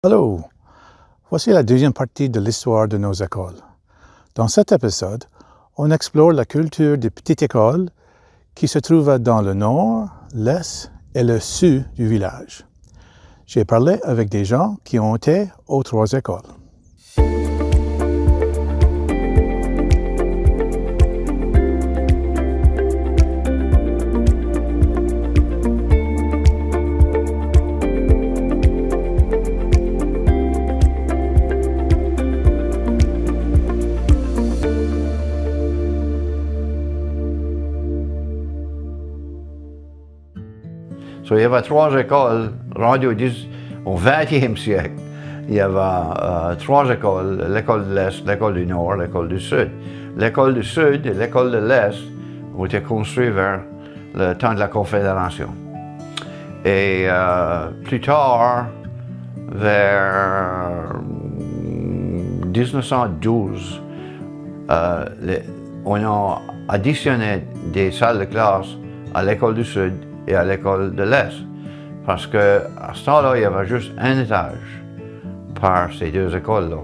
Hello, voici la deuxième partie de l'histoire de nos écoles. Dans cet épisode, on explore la culture des petites écoles qui se trouvent dans le nord, l'est et le sud du village. J'ai parlé avec des gens qui ont été aux trois écoles. Il y avait trois écoles rendues au 20e siècle. Il y avait trois écoles, l'école de l'Est, l'école du Nord, l'école du Sud. L'école du Sud et l'école de l'Est ont été construites vers le temps de la Confédération. Et plus tard, vers 1912, on a additionné des salles de classe à l'école du Sud et à l'école de l'Est. Parce qu'à ce temps-là, il y avait juste un étage par ces deux écoles-là.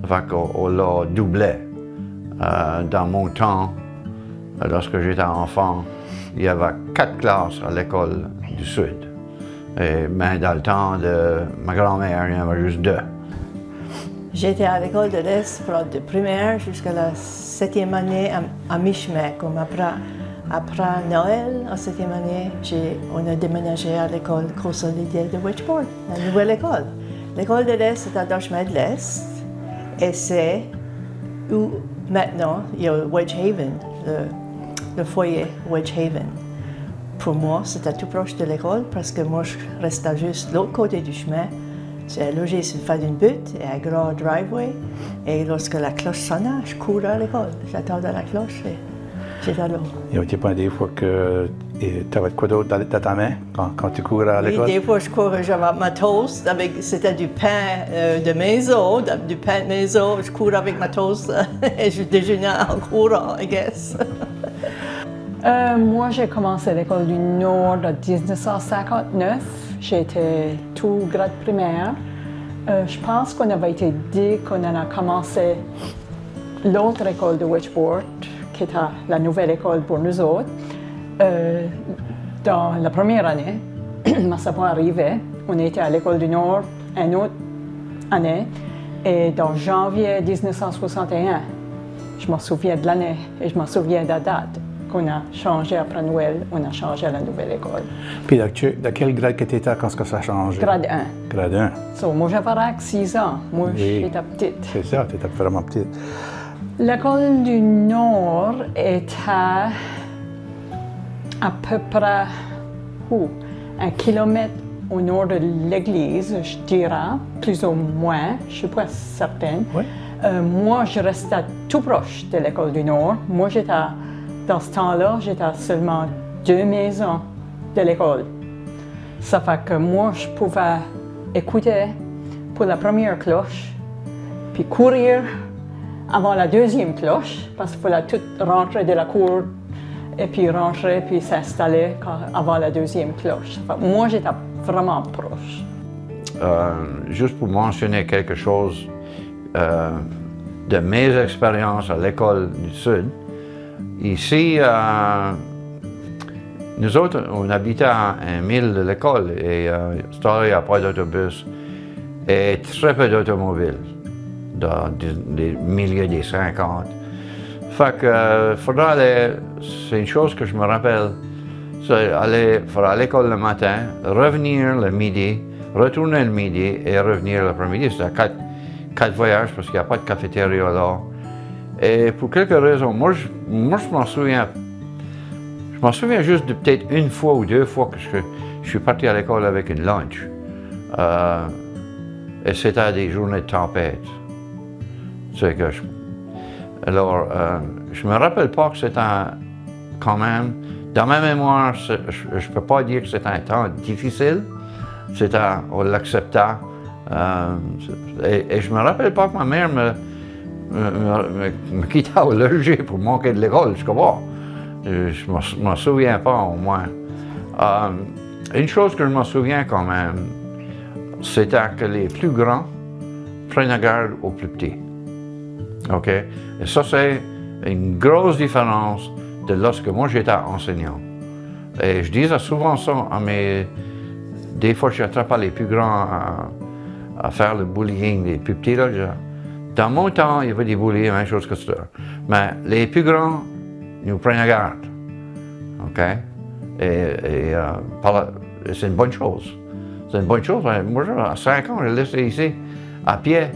Fait qu'on l'a doublé. Dans mon temps, lorsque j'étais enfant, il y avait 4 classes à l'école du Sud. Mais dans le temps de ma grand-mère, il y en avait juste 2. J'étais à l'école de l'Est de primaire jusqu'à la 7e année à mi-chemin, comme après Noël, en 7e année, on a déménagé à l'école consolidaire de Wedgeport, la nouvelle école. L'école de l'Est est à Dorchester de l'Est et c'est où maintenant il y a Wedgehaven, le foyer Wedgehaven. Pour moi, c'était tout proche de l'école parce que moi, je restais juste de l'autre côté du chemin. J'ai logé sur le fond d'une butte et un grand driveway. Et lorsque la cloche sonna, je courais à l'école. J'attendais la cloche et j'étais là. Il y a pas des fois que tu avais quoi d'autre dans ta main quand tu courais à l'école? Oui, des fois je courais, j'avais ma toast, c'était du pain de maison, du pain de maison. Je courais avec ma toast et je déjeunais en courant, I guess. Moi, j'ai commencé à l'école du Nord en 1959. J'étais tout grade primaire. Je pense qu'on avait été dit qu'on a commencé l'autre école de Wedgeport, qui était la nouvelle école pour nous autres. Dans la première année, mais ça va arriver, on était à l'école du Nord une autre année. Et dans janvier 1961, je me souviens de l'année et je me souviens de la date qu'on a changé après Noël, on a changé à la nouvelle école. Puis dans quel grade que tu étais quand ça a changé? Grade 1. Grade 1. So, moi, j'avais 6 ans. Moi, Oui. j'étais petite. C'est ça, tu étais vraiment petite. L'école du Nord était à peu près 1 kilomètre au nord de l'église, je dirais, plus ou moins, je ne suis pas certaine. Oui. Moi, je restais tout proche de l'école du Nord. Moi, dans ce temps-là, j'étais à seulement 2 maisons de l'école. Ça fait que moi, je pouvais écouter pour la première cloche, puis courir avant la deuxième cloche, parce qu'il fallait tout rentrer de la cour, et puis rentrer, puis s'installer avant la deuxième cloche. Enfin, moi, j'étais vraiment proche. Juste pour mentionner quelque chose de mes expériences à l'école du Sud, ici, nous autres, on habitait à 1 mile de l'école et il n'y a pas d'autobus et très peu d'automobiles dans les milieux des 50. Fait que faudra aller, c'est une chose que je me rappelle, c'est aller à l'école le matin, revenir le midi, retourner le midi et revenir l'après-midi. C'était 4 voyages parce qu'il n'y a pas de cafétéria là. Et pour quelques raisons, moi je m'en souviens. Je m'en souviens juste de peut-être 1 fois ou 2 fois que je suis parti à l'école avec une lunch. Et c'était des journées de tempête. Alors, je me rappelle pas que c'était quand même, dans ma mémoire, je peux pas dire que c'était un temps difficile. On l'acceptait. Et je me rappelle pas que ma mère me quittait au logis pour manquer de l'école, je comprends. Je m'en souviens pas au moins. Une chose que je m'en souviens quand même, c'était que les plus grands prennent garde aux plus petits. OK? Et ça, c'est une grosse différence de lorsque moi j'étais enseignant. Et je disais souvent ça à mes... Des fois, j'attrapais les plus grands à faire le bullying des plus petits. Là, dans mon temps, il y avait des bullies, même chose que ça. Mais les plus grands nous prenaient garde. OK? Et c'est une bonne chose. C'est une bonne chose. Moi, à 5 ans, je laissé ici, à pied,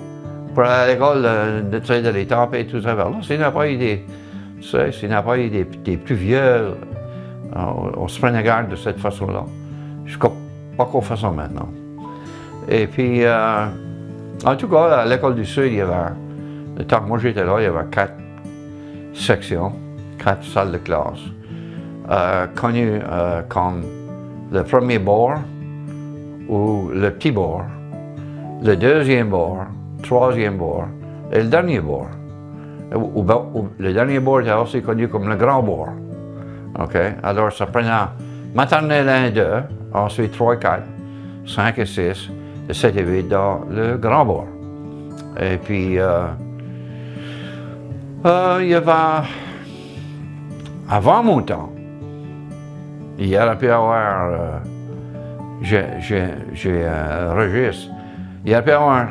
pour aller à l'école, de les taper et tout ça. Là, s'il n'y a pas eu des plus vieux, on se prenait garde de cette façon-là. Je ne crois pas qu'on fait ça maintenant. Et puis, en tout cas, à l'école du Sud, il y avait, le temps que moi j'étais là, il y avait 4 sections, 4 salles de classe, connues comme le premier bord ou le petit bord, le deuxième bord, troisième bord et le dernier bord. Le dernier bord était aussi connu comme le grand bord. OK? Alors, ça prenait maternelle 1 et 2, ensuite 3 et 4, 5 et 6, et 7 et 8 dans le grand bord. Et puis, il y avait, avant mon temps, il y aurait pu avoir, registre, il y aurait pu avoir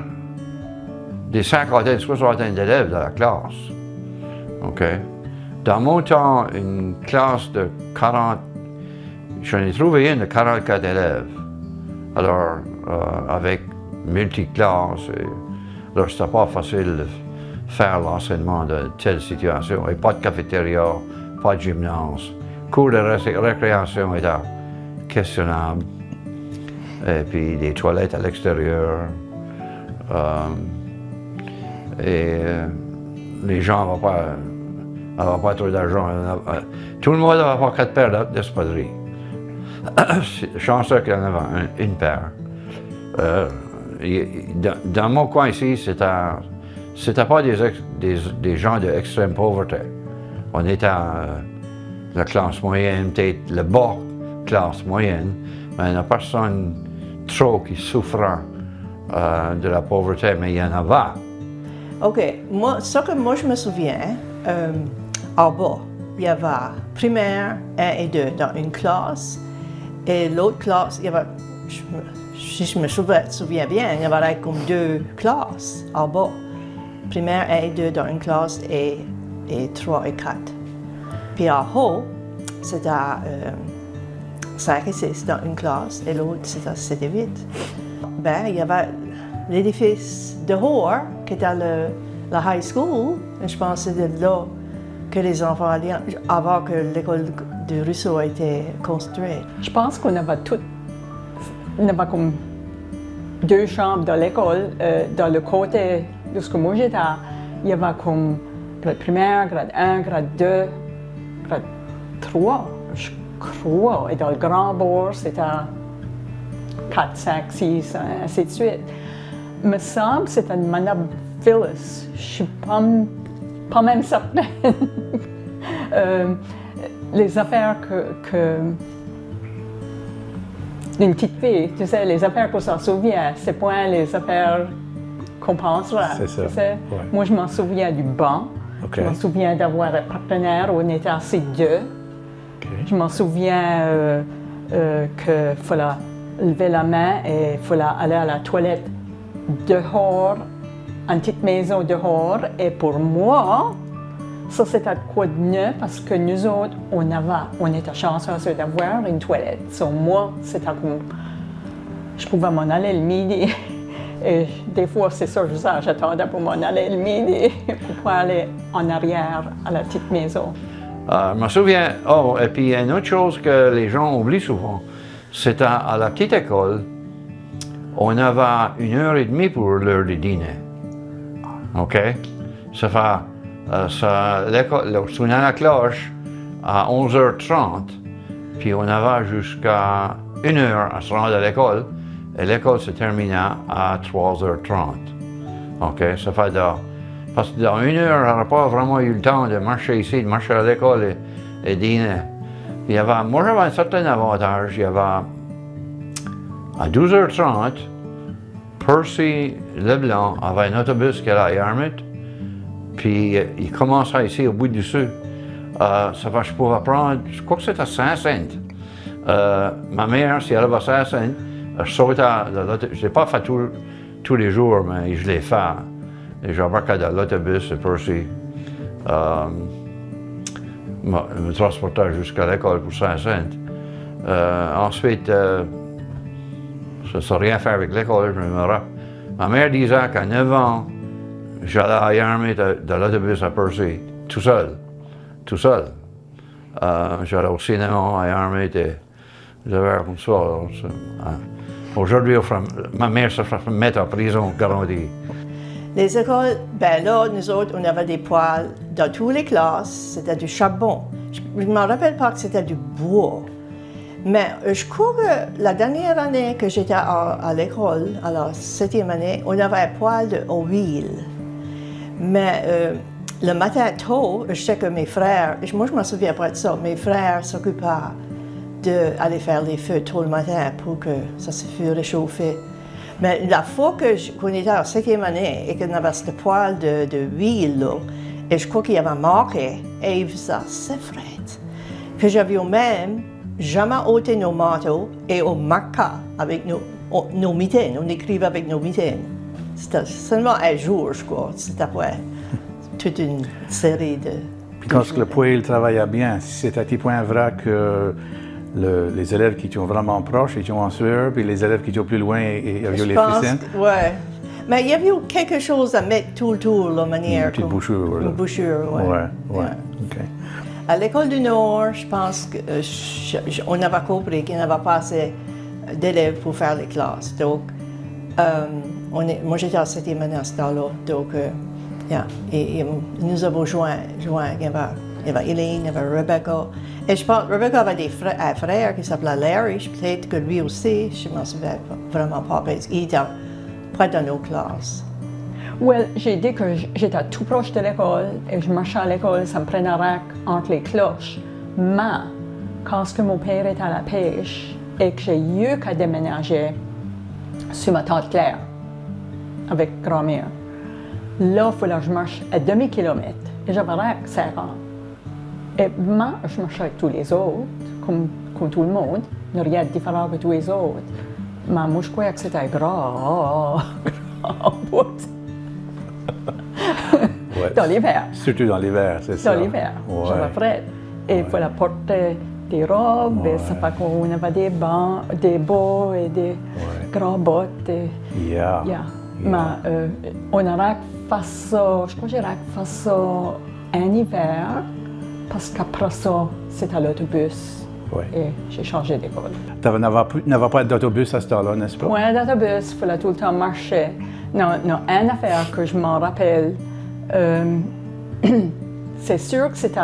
des 50, 60 d'élèves dans la classe. OK? Dans mon temps, une classe de 40, j'en ai trouvé une de 44 élèves. Alors, avec multiclasses, alors c'était pas facile de faire l'enseignement de telle situation. Et pas de cafétéria, pas de gymnase. Cours de récréation étaient questionnables. Et puis des toilettes à l'extérieur. Les gens n'avaient pas trop d'argent. Tout le monde n'avait pas 4 paires d'espadrilles. Chanceux qu'il y en avait une paire. Dans mon coin ici, c'était pas des gens d'extrême pauvreté. On était la classe moyenne, peut-être le bas classe moyenne, mais il n'y a personne trop qui souffrait de la pauvreté, mais il y en avait. OK. Ce que moi je me souviens, en bas, il y avait primaire 1 et 2 dans une classe, et l'autre classe, il y avait, si je me souviens bien, il y avait comme 2 classes en bas. Primaire 1 et 2 dans une classe et 3 et 4. Puis en haut, c'était 5 et 6 dans une classe et l'autre c'était 7 et 8. Ben, il y avait l'édifice dehors qui était la high school. Et je pense que c'était là que les enfants allaient avant que l'école du Ruisseau a été construite. Je pense qu'on avait comme 2 chambres dans l'école. Dans le côté de ce que moi j'étais, il y avait comme grade primaire, grade 1, grade 2, grade 3, je crois. Et dans le grand bord, c'était 4, 5, 6, ainsi de suite. Il me semble que c'était Mme Phyllis. Je ne suis pas même certaine. Les affaires que une petite fille, tu sais, les affaires qu'on s'en souvient, c'est pas les affaires qu'on pensera. C'est ça. Tu sais? Ouais. Moi, je m'en souviens du banc. Okay. Je m'en souviens d'avoir un partenaire où on était assis 2. Okay. Je m'en souviens qu'il fallait lever la main et il fallait aller à la toilette dehors, une petite maison dehors. Et pour moi, ça c'était quoi de neuf parce que nous autres, on était chanceux d'avoir une toilette. So, moi, c'était comme, je pouvais m'en aller le midi. Et des fois, c'est ça, j'attendais pour m'en aller le midi pour pouvoir aller en arrière à la petite maison. Je me souviens, et puis une autre chose que les gens oublient souvent, c'était à la petite école, on avait 1h30 pour l'heure du dîner. OK? Ça fait, l'école, on sonnait la cloche à 11h30, puis on avait jusqu'à 1h à se rendre à l'école, et l'école se terminait à 3h30. OK? Ça fait parce que dans 1 heure, on n'aurait pas vraiment eu le temps de marcher ici, de marcher à l'école et dîner. Moi, j'avais un certain avantage. Il y avait, à 12h30, Percy Leblanc avait un autobus qui allait à Yarmouth, puis il commençait ici au bout du sud. Ça fait que je pouvais prendre, je crois que c'était 5 cents. Ma mère, si elle avait 5 cents, je sautais de l'autobus. Je ne l'ai pas fait tous les jours, mais je l'ai fait. Et j'embarquais dans l'autobus et Percy me transportait jusqu'à l'école pour 5 cents. Ensuite, je ne sais rien faire avec l'école, je me rappelle. Ma mère disait qu'à 9 ans, j'allais à Yarmouth de l'autobus à Percy, tout seul. J'allais au cinéma à Yarmouth et j'avais comme ça. Aujourd'hui, ma mère se fait mettre en prison, garantie. Les écoles, ben là, nous autres, on avait des poêles dans toutes les classes, c'était du charbon. Je ne me rappelle pas que c'était du bois. Mais je crois que la dernière année que j'étais à l'école, à la 7e année, on avait un poêle au huile. Mais le matin tôt, je sais que mes frères, moi je me souviens pas de ça, mes frères s'occupaient d'aller faire les feux tôt le matin pour que ça se fût réchauffé. Mais la fois qu'on était en 5e année et qu'on avait ce poêle de huile, là, et je crois qu'il y avait marqué, et il faisait c'est frais, que j'avais même jamais ôté nos manteaux et on marquait avec nos mitaines, on écrivait avec nos mitaines. C'était seulement un jour, je crois, c'était après toute une série de... Puis quand le poêle travaillait bien, c'était à tel point vrai que les élèves qui étaient vraiment proches étaient en sueur, puis les élèves qui étaient plus loin avaient les ficelles. Oui. Mais il y avait quelque chose à mettre tout le tour, la manière. Une petite bouchure. Une bouchure, oui. Ouais. OK. À l'école du Nord, je pense qu'on avait compris qu'il n'y avait pas assez d'élèves pour faire les classes. Donc, moi j'étais en 7e année à ce temps-là. Donc, et nous avons joint. Il y avait Elaine, il y avait Rebecca. Et je pense que Rebecca avait un frère qui s'appelait Larry. Peut-être que lui aussi, je ne m'en souviens vraiment pas, parce qu'il était près de nos classes. Well, j'ai dit que j'étais tout proche de l'école et je marchais à l'école, ça me prenait rack entre les cloches. Mais quand mon père était à la pêche et que j'ai eu qu'à déménager sur ma tante Claire avec grand-mère, là, il fallait que je marche à demi-kilomètre et j'avais rack 50. Et moi, je marchais avec tous les autres, comme tout le monde, il n'y a rien de différent que tous les autres. Mais moi, je croyais que c'était grand bout. Ouais. Dans l'hiver. Surtout dans l'hiver, c'est ça. Dans l'hiver, ouais. j'avais frais. Et il fallait porter des robes, et ça fait qu'on avait des bas et des grandes bottes. Yeah. Mais on a fait ça, je crois que j'ai fait ça en hiver, parce qu'après ça, c'était l'autobus. Ouais. Et j'ai changé d'école. Tu n'avais pas d'autobus à ce temps-là, n'est-ce pas? Oui, d'autobus, il fallait tout le temps marcher. Non, une affaire que je m'en rappelle, c'est sûr que c'était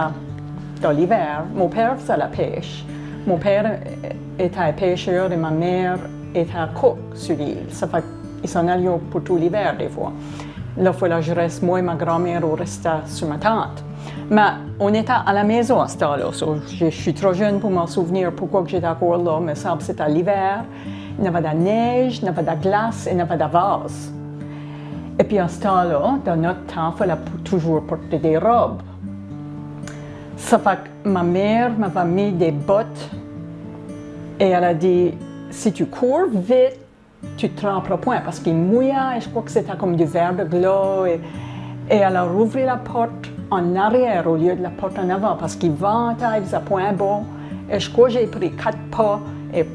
dans l'hiver. Mon père faisait la pêche. Mon père était un pêcheur et ma mère était un cook sur l'île. Ça fait qu'ils s'en allaient pour tout l'hiver des fois. Là, il fallait que je reste, moi et ma grand-mère, on restait sur ma tante. Mais on était à la maison à ce temps-là. Je suis trop jeune pour m'en souvenir pourquoi j'étais encore là, mais ça, c'était l'hiver. Il y avait de la neige, il y avait de la glace et il y avait de la vase. Et puis à ce temps-là, dans notre temps, il fallait toujours porter des robes. Ça fait que ma mère m'avait mis des bottes et elle a dit, si tu cours vite, tu te trempes le point parce qu'il mouillait et je crois que c'était comme du verre de glas. Et elle a rouvert la porte en arrière au lieu de la porte en avant parce qu'il ventait, il faisait point bon. Et je crois que j'ai pris 4 pas et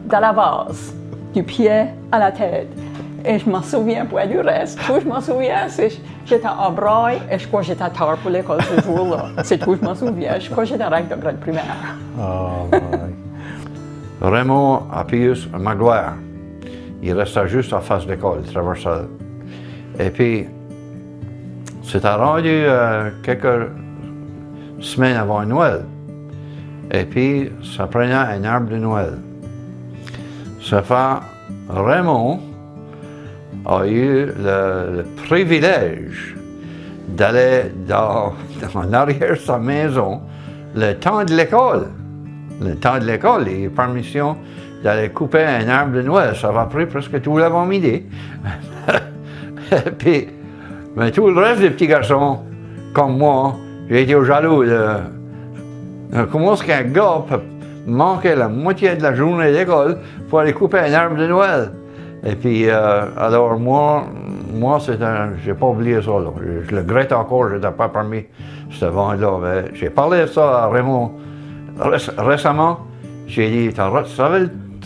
dans la vase, du pied à la tête. Et je m'en souviens pas du reste. Tout je m'en souviens, c'est que j'étais à Braille et je crois que j'étais tard pour l'école ce jour-là. C'est tout je m'en souviens. Je crois que j'étais en règle de grade primaire. Oh, ouais. Raymond Appius Maguire, il restait juste en face de l'école, il traversait. Et puis, c'était rendu quelques semaines avant Noël. Et puis, ça prenait un arbre de Noël. Ça fait, Raymond a eu le privilège d'aller en arrière de sa maison le temps de l'école. Le temps de l'école, il a eu permission d'aller couper un arbre de Noël. Ça m'a pris presque tout l'avant-midi. Puis, mais tout le reste des petits garçons, comme moi, j'ai été jaloux comment est-ce qu'un gars peut manquer la moitié de la journée d'école pour aller couper un arbre de Noël. Et puis, alors moi j'ai pas oublié ça, là. Je le regrette encore, je n'étais pas parmi ce vent-là. Mais j'ai parlé de ça à Raymond récemment. J'ai dit, te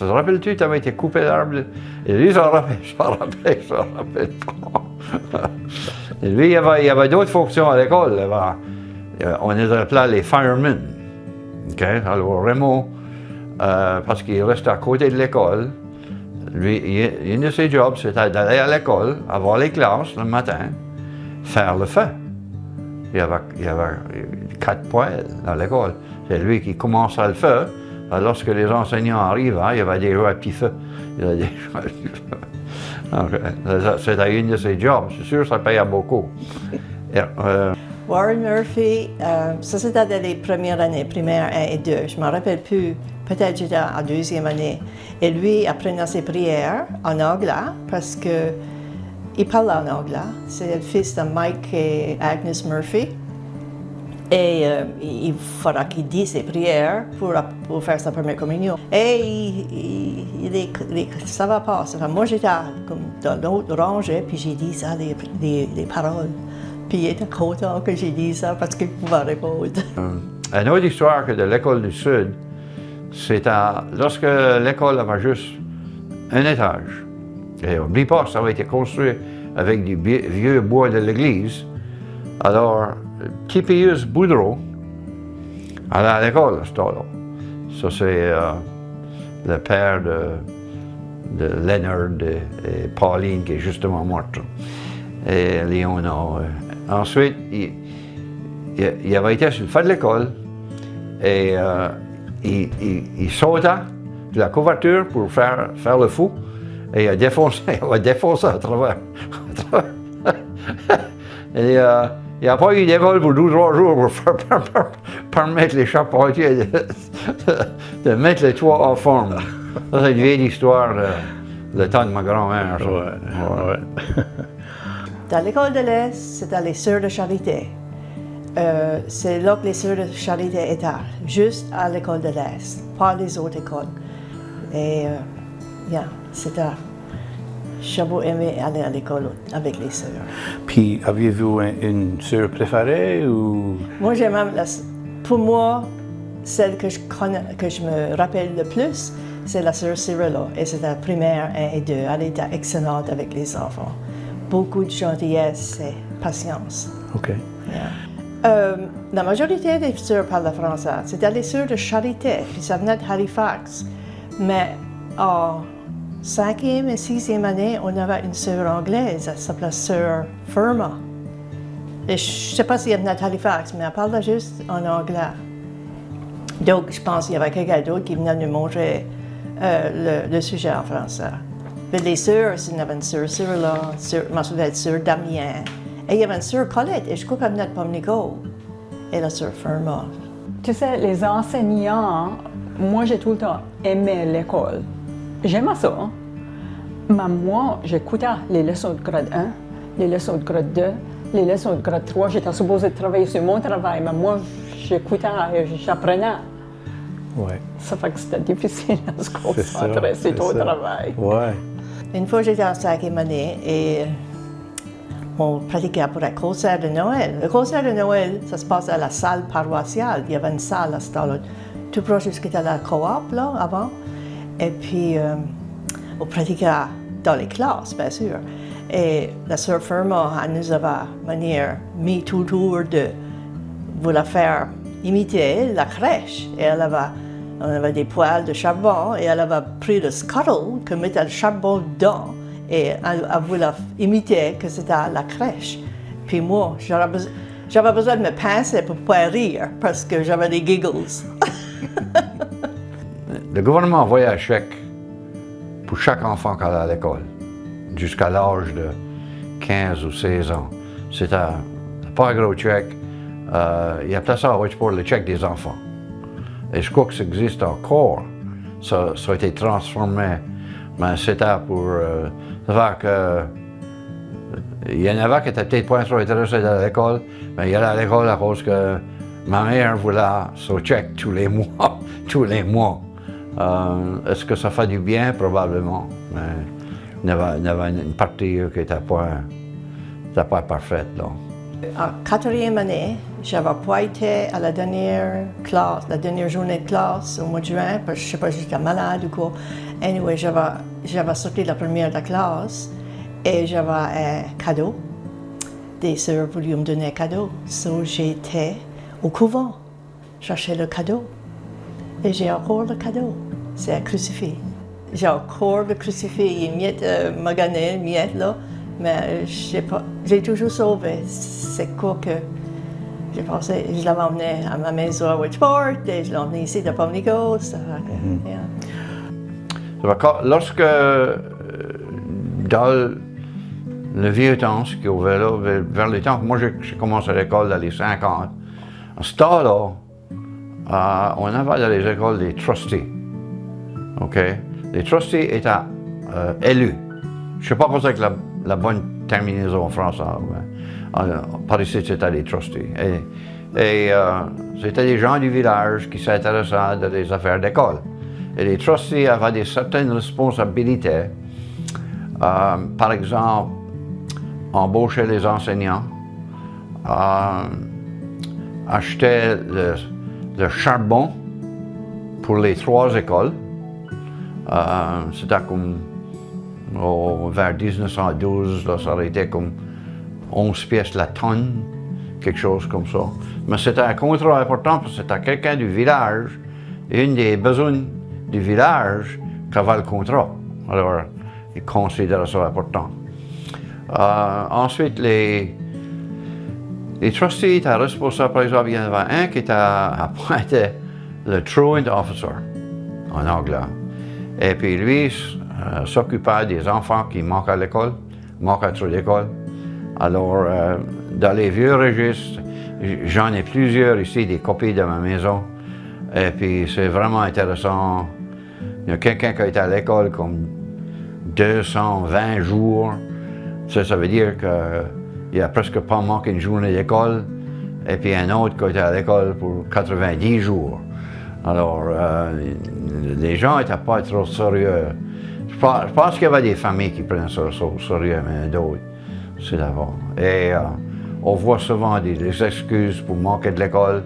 rappelles-tu, tu avais été coupé l'arbre? Et lui, ça rappelle pas. Et lui, il y avait d'autres fonctions à l'école. On les appelait les firemen. Okay? Alors Raymond, parce qu'il restait à côté de l'école, lui, un de ses jobs, c'était d'aller à l'école, avoir les classes le matin, faire le feu. Il y avait 4 poêles à l'école. C'est lui qui commençait le feu. Lorsque les enseignants arrivaient, il y avait déjà un petit feu. C'était une de ses jobs. C'est sûr que ça payait beaucoup. Warren Murphy, ça c'était dans les premières années, primaire 1 et 2. Je ne me rappelle plus, peut-être j'étais en deuxième année. Et lui apprenait ses prières en anglais parce qu'il parlait en anglais. C'est le fils de Mike et Agnes Murphy. Et il faudra qu'il dise ses prières pour faire sa première communion. Et ça va pas. Moi j'étais comme dans l'autre rangée, puis j'ai dit ça, les paroles. Puis il était content que j'ai dit ça parce qu'il pouvait répondre. Une autre histoire que de l'école du Sud, c'était lorsque l'école avait juste un étage. Et n'oublie pas, ça avait été construit avec du vieux bois de l'église. Alors, Kipius Boudreau allait à l'école à ce temps-là. Ça, c'est le père de Leonard et Pauline qui est justement morte. Et Léona. Ensuite, il avait été sur le feu de l'école et il sauta de la couverture pour faire le fou et il a défoncé à travers. Et il n'a pas eu d'école pour 12-3 jours pour permettre les charpentiers de mettre les toits en forme. Ça, c'est une vieille histoire le temps de ma grand-mère. Ouais. Dans l'école de l'Est, c'était les Sœurs de Charité. C'est là que les Sœurs de Charité étaient, juste à l'école de l'Est, pas les autres écoles. Et c'était... J'ai beau aimé aller à l'école avec les sœurs. Puis, aviez-vous une sœur préférée ou... Moi, j'ai même, pour moi, celle que je me rappelle le plus, c'est la sœur Cyrilla. Et c'était la primaire 1 et 2. Elle était excellente avec les enfants. Beaucoup de gentillesse et patience. OK. Yeah. La majorité des sœurs parlent français. C'était les sœurs de Charité, puis ça venait de Halifax. Mais en 5e et 6e année, on avait une sœur anglaise, elle s'appelait sœur Firma. Et je ne sais pas si elle venait de Halifax, mais elle parlait juste en anglais. Donc, je pense qu'il y avait quelqu'un d'autre qui venait nous montrer le sujet en français. Mais les sœurs, il y avait une sœur Cyrilla, une sœur Damien, et il y avait une sœur Colette, et je crois qu'elle venait de Pomnico, et la sœur Firma. Tu sais, les enseignants, moi j'ai tout le temps aimé l'école. J'aimais ça. Mais moi, j'écoutais les leçons de grade 1, les leçons de grade 2, les leçons de grade 3. J'étais supposée travailler sur mon travail, mais moi, j'écoutais et j'apprenais. Ouais. Ça fait que c'était difficile à se concentrer sur ton travail. Ouais. Une fois, j'étais en 5e année et on pratiquait pour un concert de Noël. Le concert de Noël, ça se passe à la salle paroissiale. Il y avait une salle à ce temps-là, tout proche jusqu'à la coop, là, avant. Et puis, on pratiquait dans les classes, bien sûr. Et la sœur Firma, elle nous avait mis tout autour de vouloir faire imiter la crèche. Et on avait des poêles de charbon et elle avait pris le scuttle, qu'on mettait le charbon dedans. Et elle voulait imiter que c'était la crèche. Puis moi, j'avais besoin de me pincer pour pouvoir rire parce que j'avais des giggles. Le gouvernement envoyait un chèque pour chaque enfant qui allait à l'école, jusqu'à l'âge de 15 ou 16 ans. C'était pas un gros chèque. Il appelait ça pour le chèque des enfants. Et je crois que ça existe encore. ça a été transformé. Mais c'était pour faire que. Il y en avait qui n'étaient peut-être pas trop intéressés à l'école, mais il y allait à l'école à cause que ma mère voulait son chèque tous les mois. Tous les mois. Est-ce que ça fait du bien? Probablement. Mais il y avait une partie qui n'était pas parfaite. Là. En quatrième année, je n'avais pas été à la dernière classe, la dernière journée de classe au mois de juin, parce que je ne sais pas, j'étais malade ou quoi. Anyway, j'avais sorti la première de la classe et j'avais un cadeau. Des sœurs voulaient me donner un cadeau. So, j'étais au couvent, chercher le cadeau. Et j'ai encore le cadeau. C'est un crucifix. J'ai encore le crucifix, il est magané, miette là. Mais j'ai toujours sauvé. C'est quoi que j'ai pensé, je l'avais emmené à ma maison à Witchport et je l'ai emmené ici de Pamlico. Lorsque, dans le vieux temps, ce qui est ouvert là, vers les temps que moi j'ai commencé à l'école dans les 50, à ce temps-là, on avait dans les écoles des trustees. OK? Les trustees étaient élus. Je ne sais pas comment c'est que la bonne terminaison en français. Par ici, c'était des trustees. Et c'était des gens du village qui s'intéressaient dans les affaires d'école. Et les trustees avaient certaines responsabilités. Par exemple, embaucher les enseignants, acheter le charbon pour les 3 écoles. C'était comme vers 1912, là, ça aurait été comme 11 pièces la tonne, quelque chose comme ça. Mais c'était un contrat important parce que c'était quelqu'un du village, et une des besoins du village qui avait le contrat. Alors, ils considéraient ça important. Ensuite, les trustees étaient responsables, par exemple, il y en avait un qui était appointé le truant officer en anglais. Et puis lui s'occupait des enfants qui manquaient à l'école, manquaient trop d'école. Alors, dans les vieux registres, j'en ai plusieurs ici, des copies de ma maison. Et puis, c'est vraiment intéressant. Il y a quelqu'un qui a été à l'école comme 220 jours. Ça veut dire qu'il n'a presque pas manqué une journée d'école. Et puis, un autre qui a été à l'école pour 90 jours. Alors, les gens n'étaient pas trop sérieux. Je pense qu'il y avait des familles qui prenaient ça au sérieux, mais d'autres, c'est d'abord. Et on voit souvent des excuses pour manquer de l'école,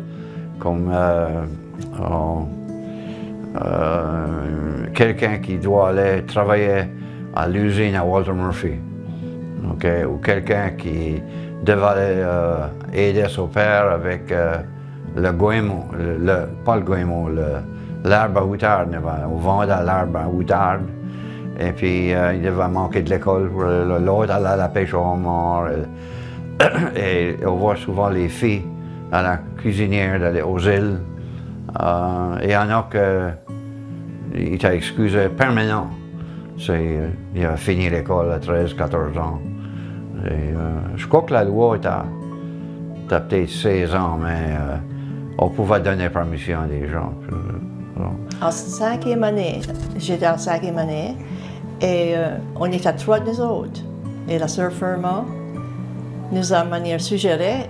comme quelqu'un qui doit aller travailler à l'usine à Walter Murphy, okay? Ou quelqu'un qui devait aller aider son père avec le goémon, pas le goémon, l'arbre à outarde, on vendait l'arbre à outarde. Et puis, il devait manquer de l'école pour l'autre aller à la pêche au homard. Et on voit souvent les filles à la cuisinière d'aller aux îles. Et il y en a qui étaient excusés permanent. Il a fini l'école à 13-14 ans. Et, je crois que la loi était peut-être 16 ans, mais on pouvait donner permission à des gens. En 5e année, j'étais en 5e année, et on était 3 de nous autres. Et la sœur Firma nous a suggéré,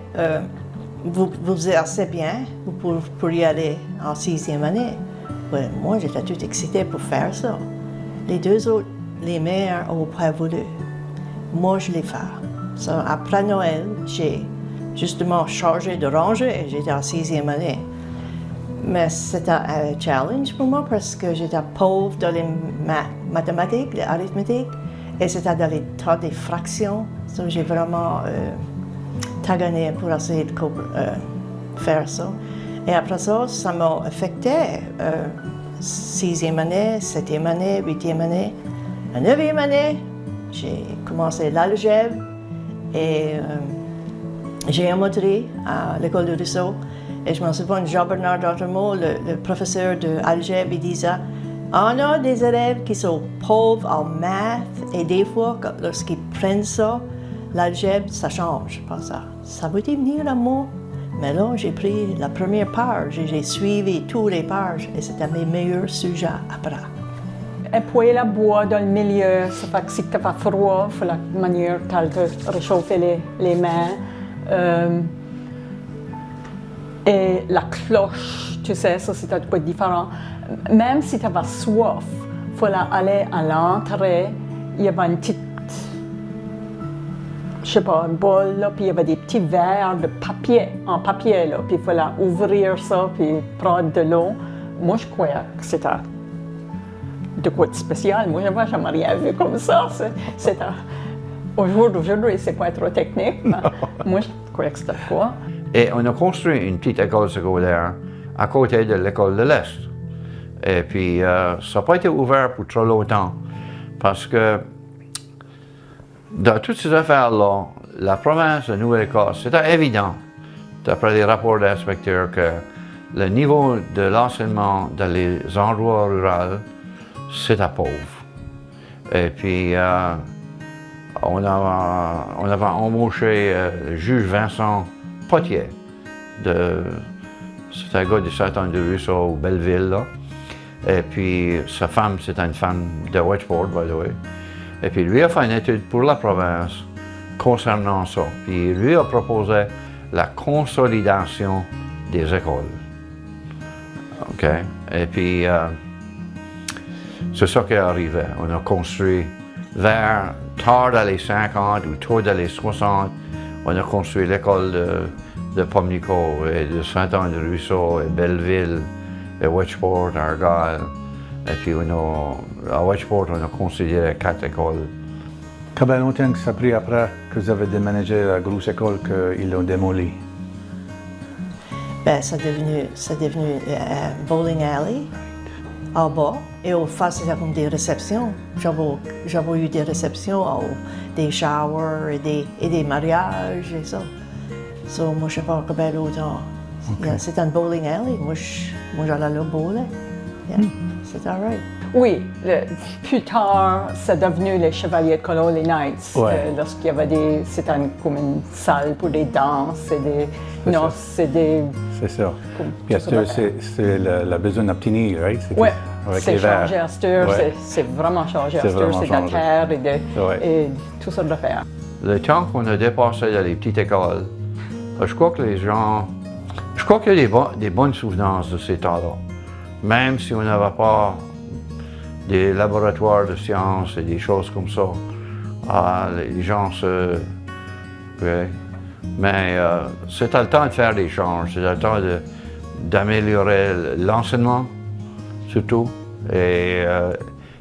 vous êtes assez bien pour y aller en 6e année. Ouais, moi, j'étais toute excitée pour faire ça. Les 2 autres, les mères, n'ont pas voulu. Moi, je l'ai fait. So, après Noël, j'ai justement chargé de ranger. J'étais en 6e année. Mais c'était un challenge pour moi parce que j'étais pauvre dans les mathématiques, l'arithmétique, et c'était dans les tas des fractions. Donc j'ai vraiment tagané pour essayer de faire ça. Et après ça, ça m'a affecté. 6e année, 7e année, 8e année. La 9e année, j'ai commencé l'algèbre et géométrie à l'école de Rousseau. Et je m'en souviens, Jean-Bernard D'Artemaux, le professeur d'algèbre, il disait on a des élèves qui sont pauvres en maths et des fois, lorsqu'ils prennent ça, l'algèbre, ça change. Ça veut dire venir à moi. Mais là, j'ai pris la première page et j'ai suivi toutes les pages et c'était mes meilleurs sujets après. Et puis la bois dans le milieu, ça fait que si tu as froid, il faut la manière de réchauffer les mains. Et la cloche, tu sais, ça c'est un peu différent. Même si tu as soif, il faut aller à l'entrée, il y avait une petite, je sais pas, un bol, là, puis il y avait des petits verres de papier, en papier, là, puis il fallait ouvrir ça, puis prendre de l'eau. Moi, je croyais que c'était de quoi de spécial. Moi, je n'avais jamais rien vu comme ça. Au jour d'aujourd'hui, c'est pas trop technique, mais moi, je croyais que c'était quoi. Et on a construit une petite école secondaire à côté de l'école de l'Est. Et puis, ça n'a pas été ouvert pour trop longtemps, parce que dans toutes ces affaires-là, la province de Nouvelle-Écosse, c'était évident, d'après les rapports d'inspecteurs, que le niveau de l'enseignement dans les endroits ruraux, c'était pauvre. Et puis, on avait embauché le juge Vincent Potier. C'est un gars de Saint-Anne-de-Ruisseau ou Belleville, là. Et puis, sa femme, c'est une femme de Wedgeport, by the way. Et puis, lui a fait une étude pour la province concernant ça. Puis, lui a proposé la consolidation des écoles. OK? Et puis, c'est ça qui est arrivé. On a construit vers tard dans les 50 ou tôt dans les 60, on a construit l'école de Pomnico et de Saint-Anne-de-Ruisseau et Belleville et Wedgeport, Argyle. Et puis à Wedgeport, on a considéré 4 écoles. Combien longtemps que ça a pris après que vous avez déménagé à la grosse école qu'ils l'ont démolie? Ben, c'est devenu bowling alley en bas. Et au fond, c'était comme des réceptions. J'avais eu des réceptions, des showers et des mariages et ça. So, moi, je ne sais pas combien longtemps. Okay. Yeah, c'est un bowling alley. Moi, j'allais là bowler. Yeah, c'est all right. Oui, plus tard, c'est devenu les Chevaliers de Colomb, les Knights. Ouais. Lorsqu'il y avait c'était comme une salle pour des danses et des noces et des... C'est ça. Puis c'est la besoin d'obtenir, right? Oui, c'est changé à cette heure, c'est vraiment changé à cette heure, c'est de la terre et tout ça de faire. Le temps qu'on a dépassé dans les petites écoles, je crois que les gens... Je crois qu'il y a des bonnes souvenances de ces temps-là. Même si on n'avait pas des laboratoires de sciences et des choses comme ça, les gens se... Okay. Mais c'était le temps de faire des changes, c'était le temps d'améliorer l'enseignement, surtout, et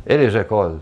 les écoles.